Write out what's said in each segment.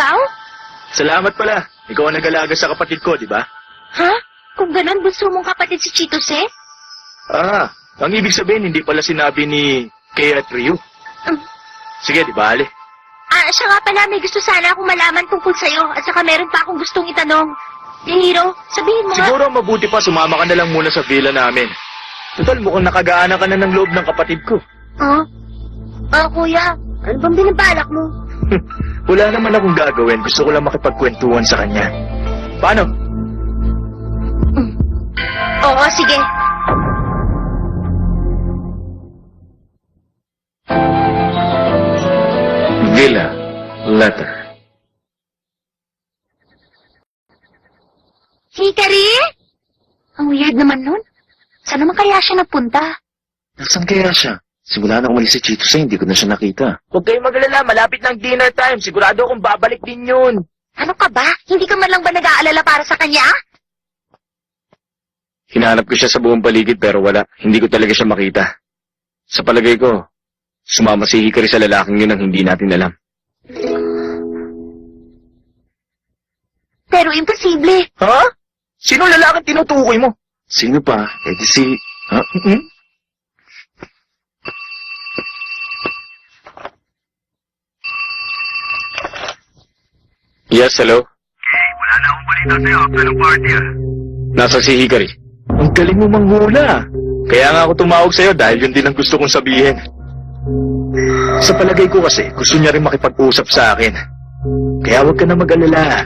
Ikaw? Salamat pala. Ikaw ang nag-alaga sa kapatid ko, di ba? Ha? Kung ganon, bunso mong kapatid si Chitose? Ang ibig sabihin, hindi pala sinabi ni Kay at Ryu. Sige, di ba, Ali? Siya nga pala, may gusto sana akong malaman tungkol sa'yo at saka meron pa akong gustong itanong. Hiro, sabihin mo Siguro mabuti pa sumama ka na lang muna sa villa namin. Total, mukhang nakagaanan ka na ng loob ng kapatid ko. Kuya, ano bang binabalak mo? Wala naman akong gagawin. Gusto ko lang makipagkwentuhan sa kanya. Paano? Oo, sige. Villa letter. Hikari? Ang weird naman nun. Saan naman kaya siya napunta? Nasaan kaya siya? Simula na umalis si Chitose, hindi ko na siya nakita. Huwag kayong magalala. Malapit ng dinner time. Sigurado akong babalik din yun. Ano ka ba? Hindi ka man lang ba nag-aalala para sa kanya? Hinahanap ko siya sa buong paligid pero wala. Hindi ko talaga siya makita. Sa palagay ko, sumama si Hikari sa lalaking yun ang hindi natin alam. Pero imposible. Ha? Sino lalaking tinutukoy mo? Sino pa? Eh di si... Ha? Yes, hello? Wala na akong balita sa'yo after ng party Nasa si Hikari. Ang galing mo manghula. Kaya nga ako tumawag sa'yo dahil yun din ang gusto kong sabihin. Sa palagay ko kasi, gusto niya rin makipag-usap sa akin. Kaya huwag ka na mag-alala.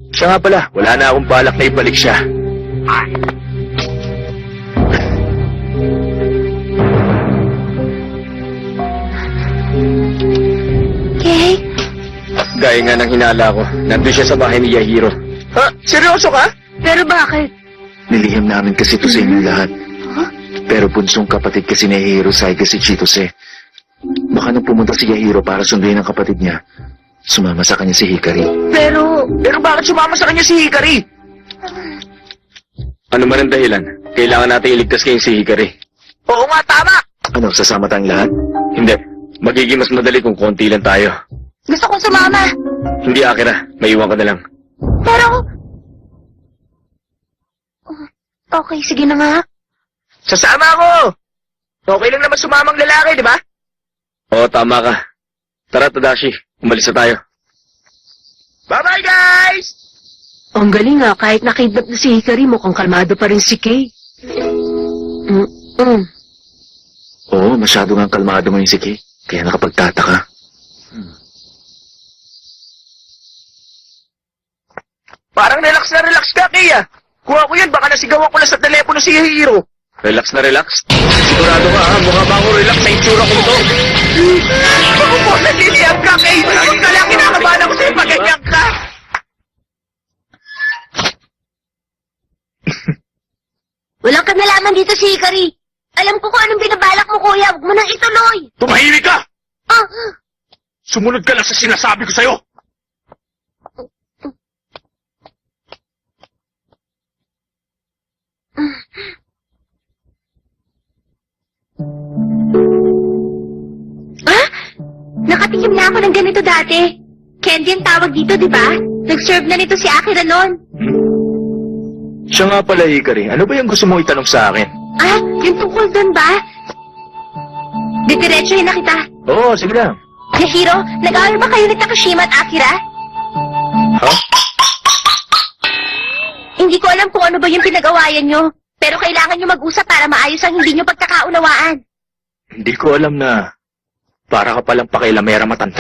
Siya nga pala, wala na akong balak na ibalik siya. Kay? Gaya nga ng hinala ko, nandun siya sa bahay ni Yahiro. Ha? Seryoso ka? Pero bakit? Nilihim namin kasi ito sa inyo lahat. Pero bunsong kapatid kasi ni Yahiro Saiga si Chitose. Baka nung pumunta si Yahiro para sunduin ang kapatid niya, sumama sa kanya si Hikari. Pero bakit sumama sa kanya si Hikari? Ano man ang dahilan, kailangan natin iligtas kayong si Hikari. Oo nga, tama! Ano, sasama tayong lahat? Hindi. Magiging mas madali kung konti lang tayo. Gusto kong sumama. Hindi, Akira. Maiwan ka na lang. Pero... Okay, sige na nga. Sasama ako! Okay lang naman sumamang lalaki, di ba? Oo, tama ka. Tara, Tadashi. Umalis na tayo. Bye-bye, guys! Ang galing kahit nakidnap na si Hikari, mukhang kalmado pa rin si Kay. Oo, masyado nga kalmado ngayon si Kay. Kaya nakapagtataka. Parang relax na relax ka, Kaya. Kuha ko yan, baka nasigawan ko na sa telepono si Hiro. Relax na relax? Sigurado ka, ha? Mukha ba ako relax sa itsura ko to? Ako po, naliliyag ka, Kay. Huwag ka lang, kinakabahan ako sa'yo pag ganyan ka. Walang kanalaman dito si Hikari. Alam ko kung anong binabalak mo, kuya. Huwag mo nang ituloy. Tumahimik ka! Ah, Sumunod ka lang sa sinasabi ko sa'yo. Nakatikim na ako ng ganito dati. Candy ang tawag dito, di ba? Nag-serve na nito si Akira noon. Siya nga pala, Hikari. Ano ba yung gusto mo itanong sa akin? Yung tungkol doon ba? Didiretsuhin na kita. Oo, sige lang. Yahiro, nag-away ba kayo ni Takashima at Akira? Ha? Hindi ko alam kung ano ba yung pinag-awayan nyo. Pero kailangan nyo mag-usap para maayos ang hindi nyo pagkakaunawaan. Hindi ko alam na para ka palang pakilamera matanda.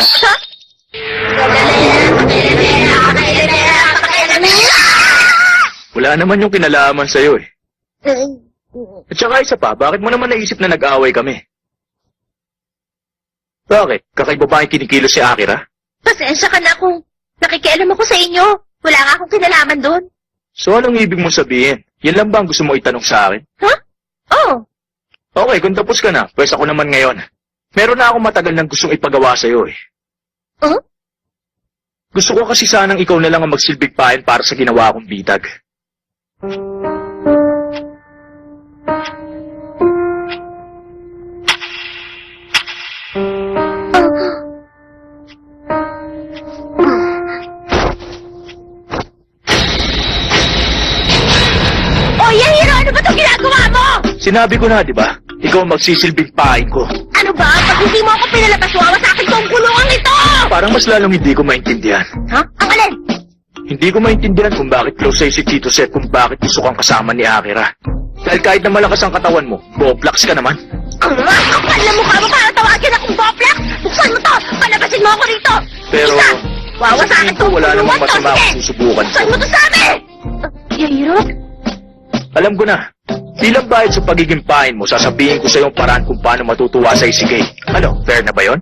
Wala naman yung kinalaman sa'yo eh. At saka isa pa, bakit mo naman naisip na nag-aaway kami? Bakit? Kakaiba ba ang kinikilos si Akira? Pasensya ka na kung nakikialam ako sa inyo. Wala nga akong kinalaman doon. So anong ibig mong sabihin? Yan lang ba ang gusto mo itanong sa akin? Ha? Oo. Okay, kung tapos ka na, pwes ako naman ngayon. Meron na akong matagal nang gustong ipagawa sa'yo eh. Huh? Gusto ko kasi sanang ikaw na lang ang magsilbig pahin para sa ginawa kong bitag. Sinabi ko na, di ba? Ikaw ang magsisilbing paing ko. Ano ba? Pag hindi mo ako pinalabas, wawa sa akin tong kulungan ito! Parang mas lalong hindi ko maintindihan. Ha? Ang alin? Hindi ko maintindihan kung bakit close sa'yo si Chito Seth, kung bakit gusto kang kasama ni Akira. Dahil kahit na malakas ang katawan mo, boplax ka naman. Ang kapal na mukha mo para tawagin akong boplak! Buksan mo to! Palabasin mo ako rito! Pero, Isa! Wawa sa akin tong wala namang kulungan to! masama Sige! kung susubukan ko. Buksan mo to sa amin! Yairo? Alam ko na. Bilang bahid sa pagiging pain mo, sasabihin ko sa yung paraan kung paano matutuwa sa si Kay. Ano, fair na ba yon?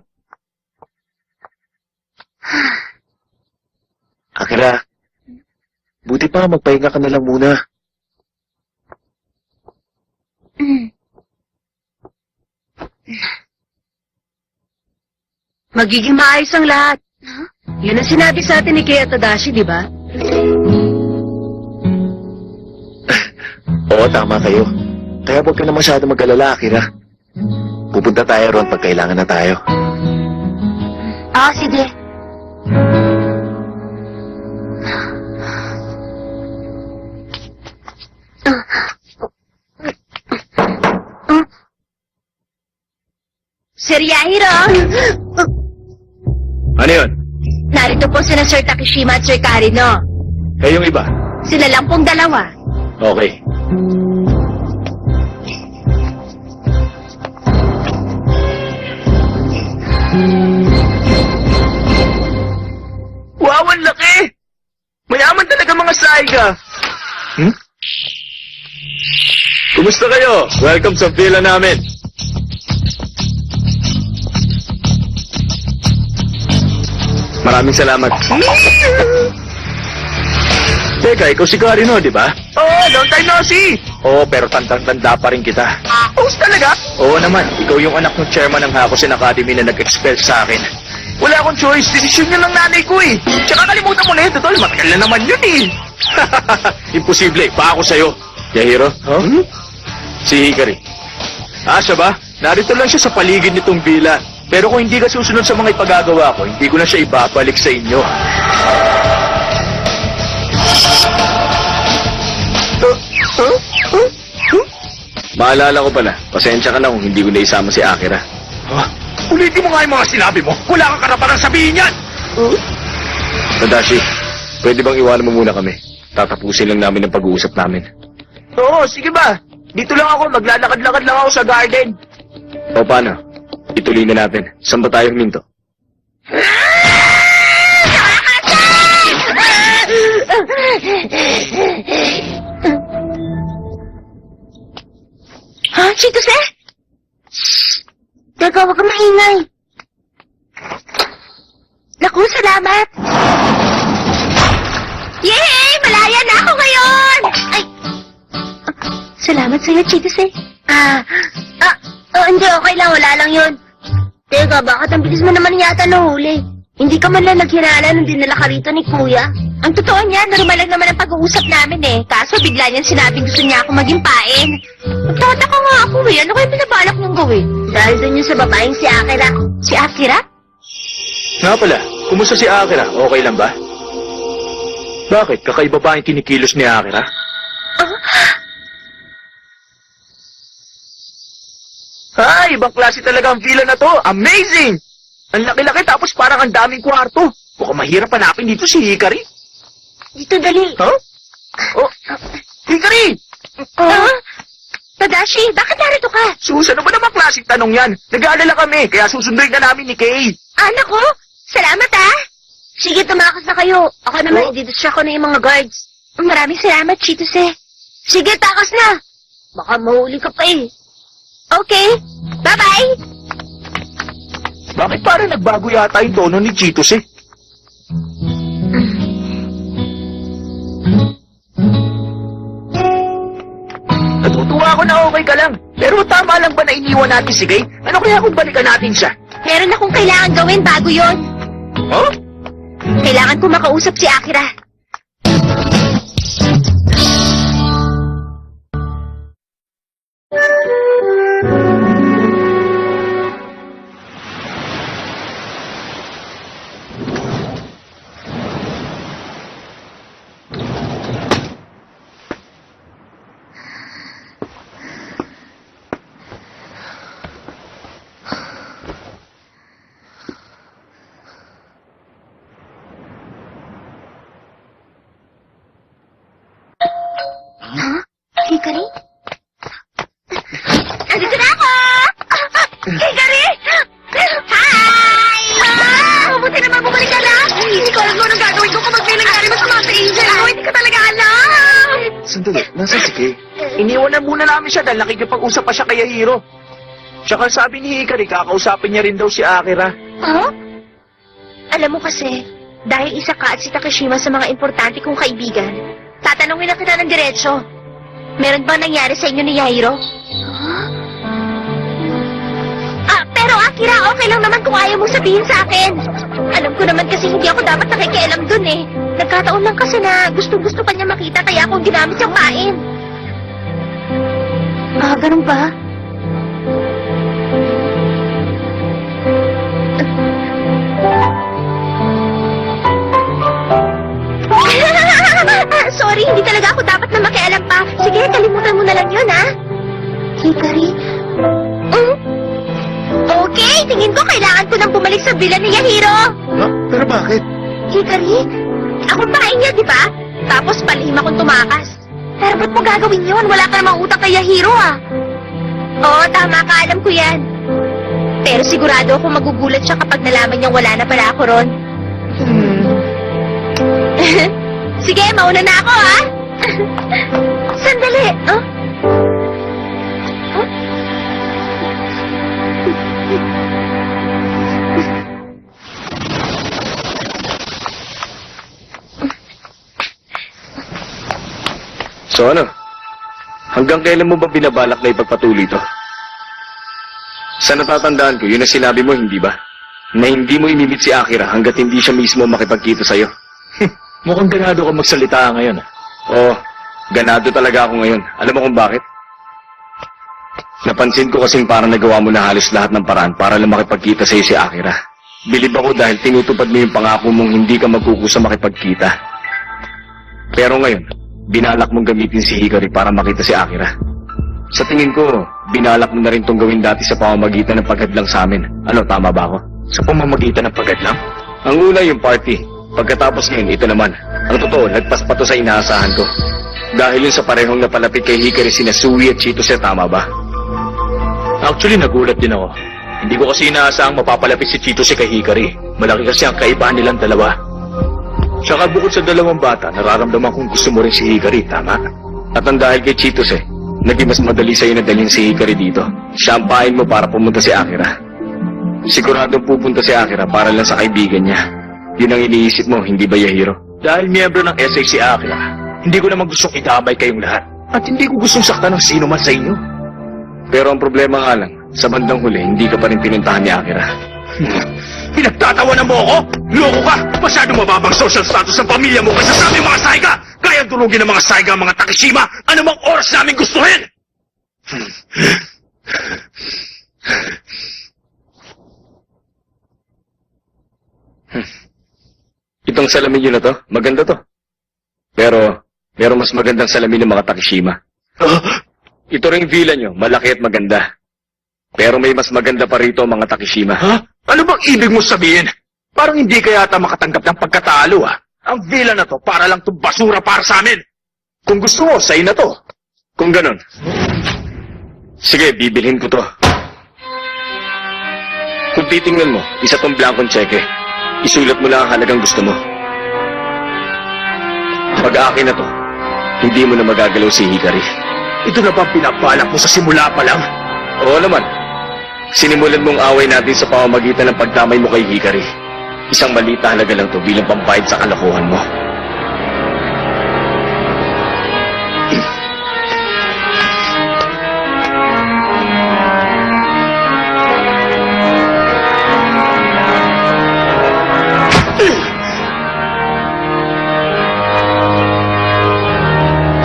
Akira, buti pa magpahinga ka na lang muna. Magiging maayos ang lahat. Yan ang sinabi sa atin ni Kay at Tadashi, di ba? Oo, tama kayo. Kaya huwag ka na masyado mag-alala, Akira. Pupunta tayo roon pag kailangan na tayo. Sige. Sir Yahiro? Ano yun? Narito po sina Sir Takishima at Sir Karino. Eh, yung iba? Sila lang pong dalawa. Okay. Wow, ang laki! Mayaman talaga mga saiga! Kumusta kayo? Welcome sa villa namin. Maraming salamat. Teka, ikaw si Karino, di ba? Oo, long time no see! Oo, pero tandang-tanda pa rin kita. Post talaga? Oo naman, ikaw yung anak ng chairman ng Hakusen Academy na nag-expel sa akin. Wala akong choice, desisyon yun ng nanay ko eh. Tsaka kalimutan mo na yun, totoo, matagal na naman yun eh. Imposible, pa ako sa'yo. Yahiro? Huh? Si Hikari. Siya ba? Narito lang siya sa paligid nitong villa. Pero kung hindi ka susunod sa mga ipagagawa ko, hindi ko na siya ibabalik sa inyo. Maalala ko pala, pasensya ka na kung hindi ko naisama si Akira. Ulitin mo nga yung mga sinabi mo. Wala kang karapatang sabihin yan! Tadashi, pwede bang iwanan mo muna kami? Tatapusin lang namin ang pag-uusap namin. Oo, sige ba? Dito lang ako, maglalakad-lakad lang ako sa garden. O paano? Ituloy na natin. Saan ba tayo huminto? Ha? Chitose? Teka, huwag kang maingay. Naku, salamat. Yay! Malaya na ako ngayon! Ay! Salamat sa'yo, Chitose. Hindi, okay lang. Wala lang yun. Teka, bakit ang bilis mo naman yata nahuli? Hindi ka man lang naghinala nung dinala ka rito ni Kuya. Ang totoo niya, normal lang naman ang pag-uusap namin eh. Kaso bigla niyan sinabing gusto niya ako maging pain. Nagtataka nga ako eh. Ano kayo pinabalak niyong gawin? Dahil doon yun sa babaeng si Akira. Si Akira? Nga pala, kumusta si Akira? Okay lang ba? Bakit? Kakaiba ba ang kinikilos ni Akira? Ay, ibang klase talaga ang villa na to. Amazing! Ang laki-laki tapos parang ang daming kwarto. Mukhang mahirap hanapin dito si Hikari. Dito, dali. Huh? Oh, Hikari! Tadashi, bakit narito ka? Sus, ano ba namang klaseng tanong yan? Nag-aalala kami, kaya susunduin ka namin ni Kay. Anak ko, salamat ah. Sige, tumakas na kayo. Ako naman, i-distract ko na yung mga guards. Maraming salamat, Chitose. Sige, takas na. Baka mahuli ka pa eh. Okay, bye-bye. Bakit parang nagbago yata yung tono ni Cheetos eh? Natutuwa ako na okay ka lang. Pero tama lang ba na iniwan natin si Kay? Ano kaya kung balikan natin siya? Meron akong kailangan gawin bago yon. Huh? Kailangan ko makausap si Akira. ko talaga alam! Sandali, nasa si Kay? Iniwanan muna namin siya dahil nakikipag-usap pa siya kay Yahiro. Tsaka sabi ni Hikari, kakausapin niya rin daw si Akira. Huh? Alam mo kasi, dahil isa ka at si Takashima sa mga importante kong kaibigan, tatanungin na kita ng diretsyo. Meron bang nangyari sa inyo ni Yahiro? Pero Akira, okay lang naman kung ayaw mo sabihin sa akin. Alam ko naman kasi hindi ako dapat nakikialam dun eh. Nagkataon lang kasi na gustong-gusto pa niya makita kaya akong ginamit siyang pain. Ganun ba? Sorry, hindi talaga ako dapat na makialam pa. Sige, kalimutan mo na lang yun, ha? Hikari? Okay, tingin ko kailangan ko nang bumalik sa villa ni Yahiro. Ha? Pero bakit? Hikari, ako pain niya, di ba? Tapos palihim akong tumakas. Pero ba't mo gagawin yun? Wala ka namang utang kay Yahiro, ah. Oo, tama ka, alam ko yan. Pero sigurado ako magugulat siya kapag nalaman niyang wala na pala ako ron. Sige, mauna na ako, ha? Sandali, oh? Huh? So ano? Hanggang kailan mo ba binabalak na ipagpatuloy to? Sa natatandaan ko, yun ang sinabi mo, hindi ba? Na hindi mo imimit si Akira hanggat hindi siya mismo makipagkita sa'yo. Mukhang ganado ka magsalita ngayon. Oo, ganado talaga ako ngayon. Alam mo kung bakit? Napansin ko kasing parang nagawa mo na halos lahat ng paraan para lang makipagkita sa'yo si Akira. Bilib ako dahil tinutupad mo yung pangako mong hindi ka magkukusa makipagkita. Pero ngayon, binalak mong gamitin si Hikari para makita si Akira. Sa tingin ko, binalak mo na rin tong gawin dati sa pamamagitan ng paghadlang sa amin. Ano, tama ba ako? Sa pamamagitan ng paghadlang? Ang una yung party. Pagkatapos ngayon, ito naman. Ang totoo, nagpas pa to sa inaasahan ko. Dahil yun sa parehong napalapit kay Hikari sina Sui at Chitose, tama ba? Actually, nagulat din ako. Hindi ko kasi inaasahang mapapalapit si Chitose kay Hikari. Malaki kasi ang kaibahan nilang dalawa. Tsaka bukod sa dalawang bata, nararamdaman kong gusto mo rin si Hikari, tama? At ang dahil kay Chitose, naging mas madali sa'yo na dalhin si Hikari dito. Siya ang pain mo para pumunta si Akira. Siguradong pupunta si Akira para lang sa kaibigan niya. Yun ang iniisip mo, hindi ba, Yahiro? Dahil miyembro ng SA si Akira, hindi ko naman gustong idamay kayong lahat. At hindi ko gustong saktan ng sino man sa inyo. Pero ang problema nga lang, sa bandang huli, hindi ka pa rin pinuntahan ni Akira. Pinagtatawanan mo ako? Loko ka! Masyado mababang social status ng pamilya mo kasi sa aming mga saiga! Kayang durugin ng mga saiga ang mga Takashima! Anumang oras namin gustuhin! Itong salamin nyo na to, maganda to. Pero mas magandang salamin ng mga Takashima. Ito ring villa nyo, malaki at maganda. Pero may mas maganda pa rito mga Takashima. Ha? Ano bang ibig mo sabihin? Parang hindi ka yata makatanggap ng pagkatalo, ha? Ang villa na to, para lang to basura para sa amin. Kung gusto mo, sa'yo na to. Kung ganun. Sige, bibilhin ko to. Kung titingnan mo, isa tong blankong tseke. Isulat mo lang ang halagang gusto mo. Pag akin na to, hindi mo na magagalaw si Hikari. Ito na ba pinabalak mo sa simula pa lang? Oo naman. Sinimulan mong away natin sa pamamagitan ng pagdamay mo kay Hikari. Isang maliit na halaga lang to bilang pambayad sa kalokohan mo.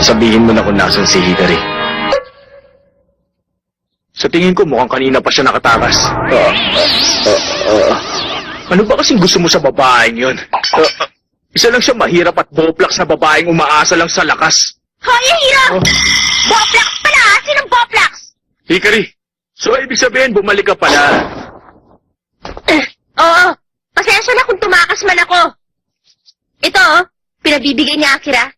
Sabihin mo na kung nasan si Hikari. Sa tingin ko, mukhang kanina pa siya nakatakas. Ano ba kasing gusto mo sa babaeng yun? Isa lang siya mahirap at boplax na babaeng umaasa lang sa lakas. Hoy, Hiro! Boplax pala! Sinong Boplax? Hikari, so ibig sabihin bumalik ka pala. Oo. Pasensya na kung tumakas man ako. Ito, pinabibigay ni Akira.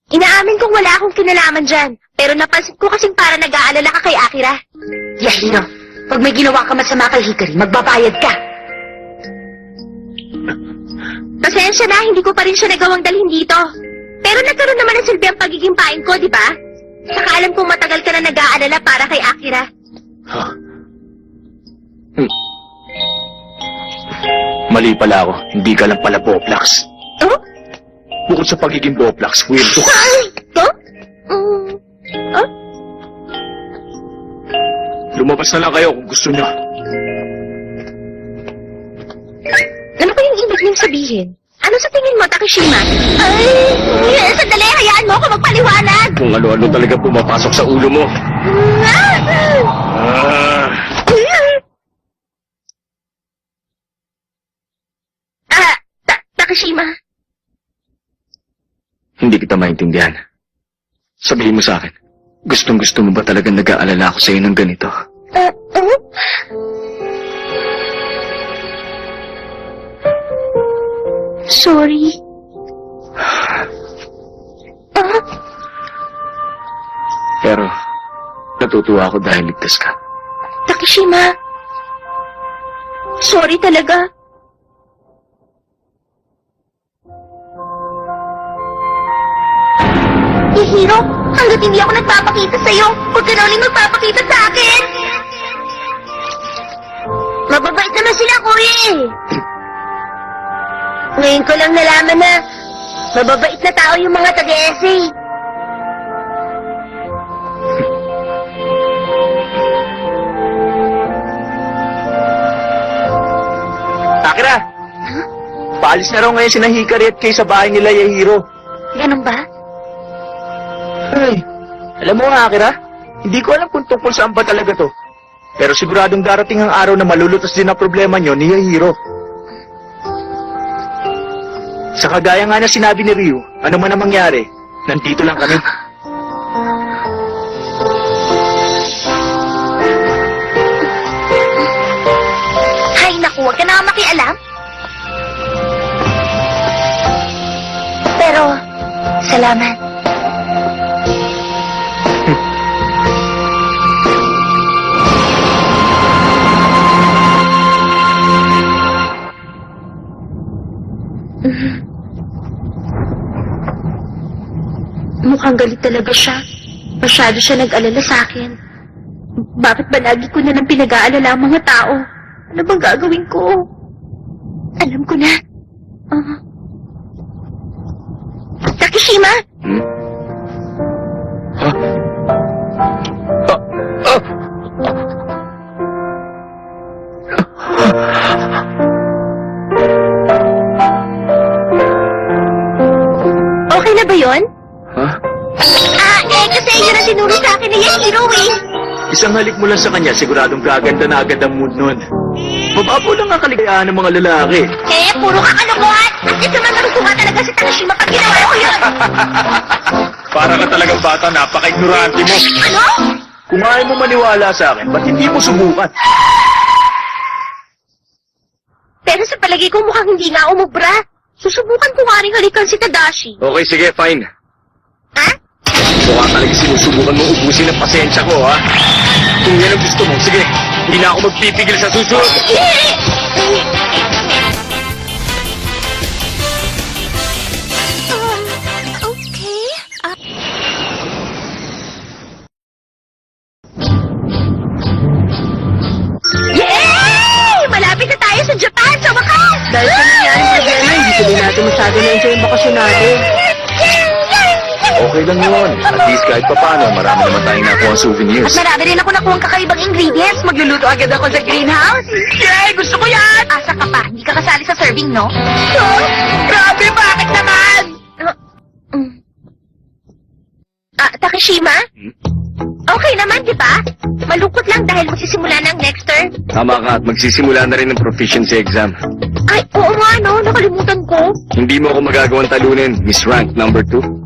Inaamin kong wala akong kinalaman dyan. Pero napansin ko kasing para nag-aalala ka kay Akira. Yahiro, Pag may ginawa ka masama kay Hikari, magbabayad ka. Pasensya na, hindi ko pa rin siya nagawang dalhin dito. Pero nagkaroon naman ng silbi ang pagiging pain ko, di ba? Saka alam kong matagal ka na nag-aalala para kay Akira. Huh? Mali pala ako. Hindi ka lang pala Boplax. Oh? Bukod sa pagiging Boplax, weirdo ka. Ay! Oh? Oh? Lumabas na lang kayo kung gusto nyo. Ano kayang ibig niyong sabihin? Ano sa tingin mo, Takashima? Sandali, hayaan mo ako magpaliwanag! Kung ano-ano talaga pumapasok sa ulo mo. Takashima, Hindi kita maintindihan. Sabihin mo sa akin, gustong-gusto mo ba talagang nag-aalala ako sa'yo ng ganito? Sorry. Pero, natutuwa ako dahil ligtas ka. Takashima. Sorry talaga. Hiro, hanggat hindi ako nagpapakita sa'yo, huwag ka na ulit magpapakita sa akin. Mababait naman sila, kuya eh. Ngayon ko lang nalaman na mababait na tao yung mga taga-SA. Akira! Paalis na raw ngayon si Hikari at kay sa bahay nila Yahiro. Ganun ba? Ay, alam mo nga, Akira, hindi ko alam kung tungkol saan ba talaga to. Pero siguradong darating ang araw na malulutas din ang problema nyo ni Yahiro. Sa kagaya nga na sinabi ni Ryu, ano man ang mangyari, nandito lang kami. Hay naku, huwag ka na nga makialam. Pero, salamat. Mukhang galit talaga siya. Masyado siya nag-alala sa akin. Bakit ba lagi ko na lang pinag-aalala ang mga tao? Ano bang gagawin ko? Alam ko na. Takashima? Hmm? Huh? Okay na ba yon? Huh? Kasi yun ang tinuro sa akin ni Yahiro eh. Isang halik mo lang sa kanya, siguradong gaganda na agad ang mood nun. Mababaw lang ang kaligayahan ng mga lalaki. Puro ka kalokohan! At ito na narusuha talaga si Takashima pag ginawa ko yun! Para ka talagang bata, napaka-ignorante mo. Ano? Kung ayaw mo maniwala sa akin, ba't hindi mo subukan? Pero sa palagi ko mukhang hindi nga umubra. Susubukan ko nga rin halikan si Tadashi. Okay, sige, fine. Ha? Mukha talaga sinusubukan mong ubusin ang pasensya ko, ha? Kung yan ang gusto mo, sige, hindi na ako magpipigil sa susunod. Okay. Yay! Malapit na tayo sa Japan, sa wakas! Dahil sa nangyari problema, hindi tuloy natin masyado na-enjoy yung bakasyon natin. Okay lang yun. At least kahit papano, marami naman tayong nakuha At souvenirs. marami rin ako nakuha kakaibang ingredients. Magluluto agad ako sa greenhouse. Yay! Gusto ko yan! Asa ka pa? Hindi ka kasali sa serving, no? Grabe! Bakit naman? Takashima? Okay naman, di ba? Malungkot lang dahil magsisimula ng next term. Tama ka at magsisimula na rin ng proficiency exam. Ay, oo nga, no? Nakalimutan ko. Hindi mo ako magagawang talunin, Miss Rank number 2.